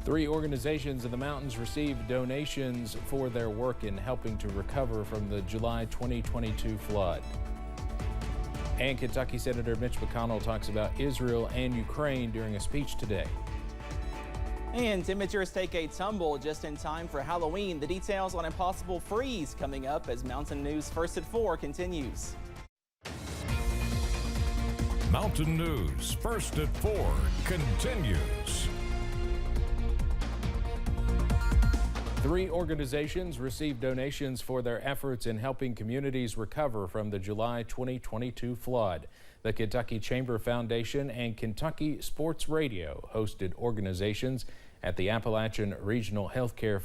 Three organizations in the mountains received donations for their work in helping to recover from the July 2022 flood. And Kentucky Senator Mitch McConnell talks about Israel and Ukraine during a speech today. And temperatures take a tumble just in time for Halloween. The details on a possible freeze coming up as Mountain News First at 4 continues. Mountain News First at 4 continues. Three organizations received donations for their efforts in helping communities recover from the July 2022 flood. The Kentucky Chamber Foundation and Kentucky Sports Radio hosted organizations at the Appalachian Regional Healthcare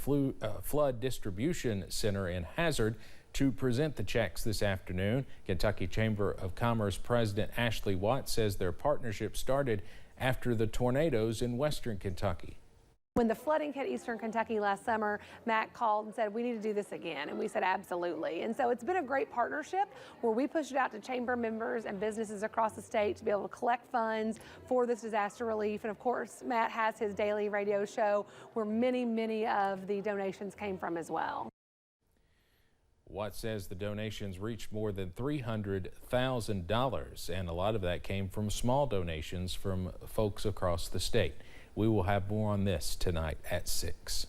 Flood Distribution Center in Hazard to present the checks this afternoon. Kentucky Chamber of Commerce President Ashley Watt says their partnership started after the tornadoes in western Kentucky. When the flooding hit eastern Kentucky last summer, Matt called and said, we need to do this again. And we said, absolutely. And so it's been a great partnership where we push it out to chamber members and businesses across the state to be able to collect funds for this disaster relief. And of course, Matt has his daily radio show where many of the donations came from as well. Watt says the donations reached more than $300,000, and a lot of that came from small donations from folks across the state. We will have more on this tonight at 6.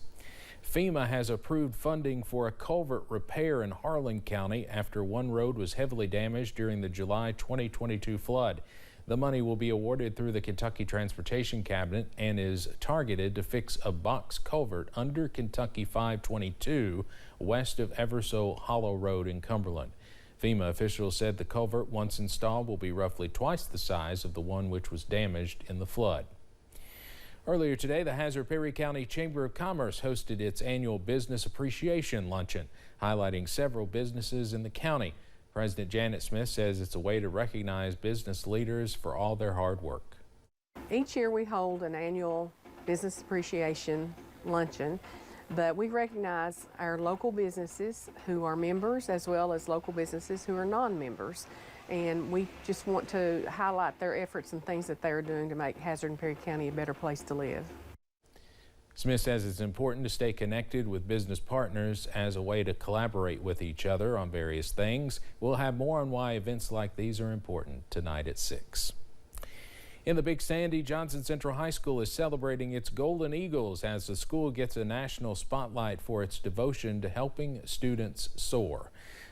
FEMA has approved funding for a culvert repair in Harlan County after one road was heavily damaged during the July 2022 flood. The money will be awarded through the Kentucky Transportation Cabinet and is targeted to fix a box culvert under Kentucky 522 west of Everso Hollow Road in Cumberland. FEMA officials said the culvert, once installed, will be roughly twice the size of the one which was damaged in the flood. Earlier today, the Hazard-Perry County Chamber of Commerce hosted its annual Business Appreciation Luncheon, highlighting several businesses in the county. President Janet Smith says it's a way to recognize business leaders for all their hard work. Each year we hold an annual Business Appreciation Luncheon, but we recognize our local businesses who are members as well as local businesses who are non-members. And we just want to highlight their efforts and things that they're doing to make Hazard and Perry County a better place to live. Smith says it's important to stay connected with business partners as a way to collaborate with each other on various things. We'll have more on why events like these are important tonight at 6. In the Big Sandy, Johnson Central High School is celebrating its Golden Eagles as the school gets a national spotlight for its devotion to helping students soar.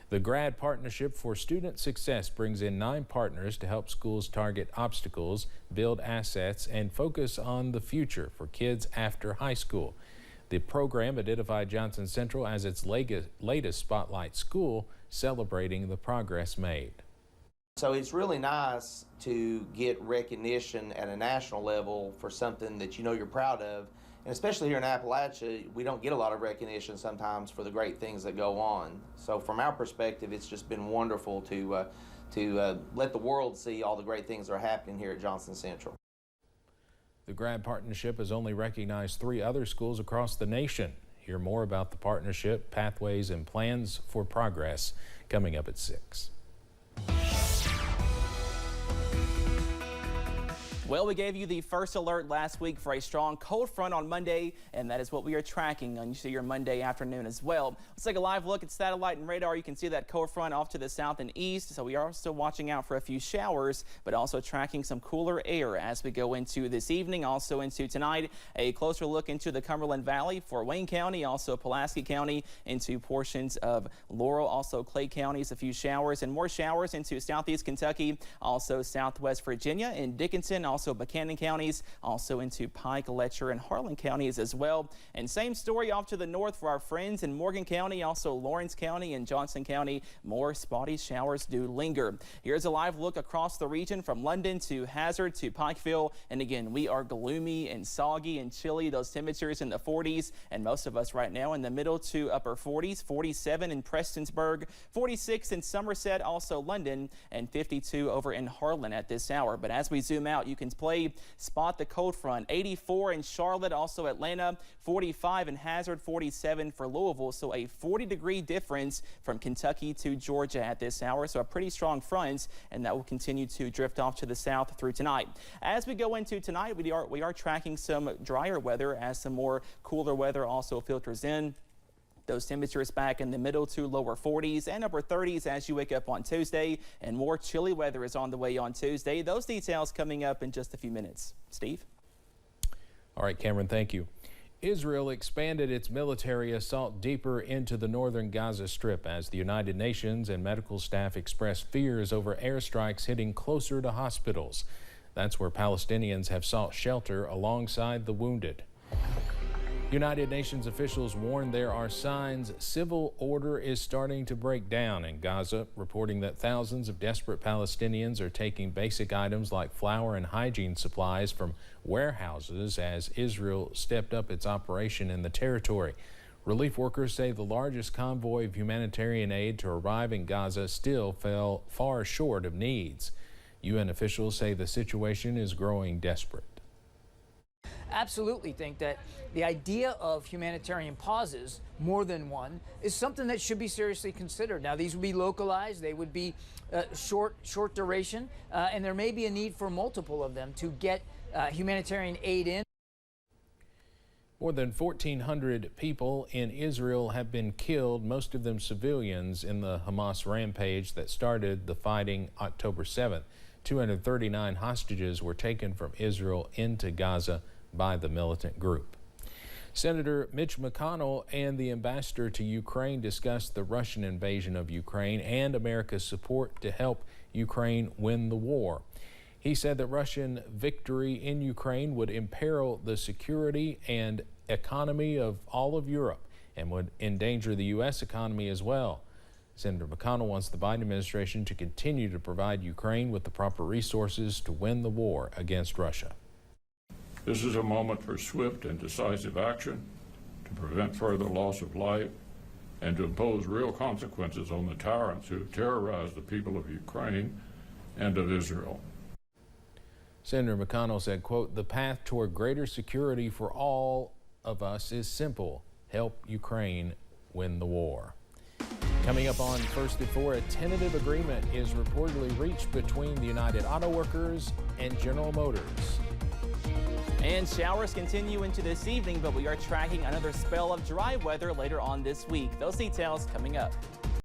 The Grad Partnership for Student Success brings in 9 partners to help schools target obstacles, build assets, and focus on the future for kids after high school. The program identified Johnson Central as its latest spotlight school, celebrating the progress made. So it's really nice to get recognition at a national level for something that you know you're proud of. And especially here in Appalachia, we don't get a lot of recognition sometimes for the great things that go on. So from our perspective, it's just been wonderful to let the world see all the great things that are happening here at Johnson Central. The Grad Partnership has only recognized 3 other schools across the nation. Hear more about the partnership, pathways, and plans for progress coming up at 6. Well, we gave you the first alert last week for a strong cold front on Monday, and that is what we are tracking on your Monday afternoon as well. Let's take a live look at satellite and radar. You can see that cold front off to the south and east, so we are still watching out for a few showers, but also tracking some cooler air as we go into this evening, also into tonight. A closer look into the Cumberland Valley for Wayne County, also Pulaski County, into portions of Laurel, also Clay counties, a few showers and more showers into southeast Kentucky, also southwest Virginia and Dickinson, also Buchanan counties, also into Pike, Letcher, and Harlan counties as well. And same story off to the north for our friends in Morgan County, also Lawrence County and Johnson County. More spotty showers do linger. Here's a live look across the region from London to Hazard to Pikeville. And again, we are gloomy and soggy and chilly. Those temperatures in the 40s, and most of us right now in the middle to upper 40s, 47 in Prestonsburg, 46 in Somerset, also London, and 52 over in Harlan at this hour. But as we zoom out, you can Pelicans play. Spot the cold front. 84 in Charlotte, also Atlanta, 45 in Hazard, 47 for Louisville. So a 40-degree difference from Kentucky to Georgia at this hour. So a pretty strong front, and that will continue to drift off to the south through tonight. As we go into tonight, we are tracking some drier weather as some more cooler weather also filters in. Those temperatures back in the middle to lower 40s and upper 30s as you wake up on Tuesday, and more chilly weather is on the way on Tuesday. Those details coming up in just a few minutes. Steve? All right, Cameron, thank you. Israel expanded its military assault deeper into the northern Gaza Strip as the United Nations and medical staff express fears over airstrikes hitting closer to hospitals. That's where Palestinians have sought shelter alongside the wounded. United Nations officials warn there are signs civil order is starting to break down in Gaza, reporting that thousands of desperate Palestinians are taking basic items like flour and hygiene supplies from warehouses as Israel stepped up its operation in the territory. Relief workers say the largest convoy of humanitarian aid to arrive in Gaza still fell far short of needs. UN officials say the situation is growing desperate. Absolutely think that the idea of humanitarian pauses, more than one, is something that should be seriously considered. Now, these would be localized, they would be short duration, and there may be a need for multiple of them to get humanitarian aid in. More than 1,400 people in Israel have been killed, most of them civilians, in the Hamas rampage that started the fighting October 7th. 239 hostages were taken from Israel into Gaza by the militant group. Senator Mitch McConnell and the ambassador to Ukraine discussed the Russian invasion of Ukraine and America's support to help Ukraine win the war. He said that Russian victory in Ukraine would imperil the security and economy of all of Europe and would endanger the U.S. economy as well. Senator McConnell wants the Biden administration to continue to provide Ukraine with the proper resources to win the war against Russia. This is a moment for swift and decisive action to prevent further loss of life and to impose real consequences on the tyrants who terrorize the people of Ukraine and of Israel. Senator McConnell said, quote, "The path toward greater security for all of us is simple. Help Ukraine win the war." Coming up on First at 4, a tentative agreement is reportedly reached between the United Auto Workers and General Motors. And showers continue into this evening, but we are tracking another spell of dry weather later on this week. Those details coming up.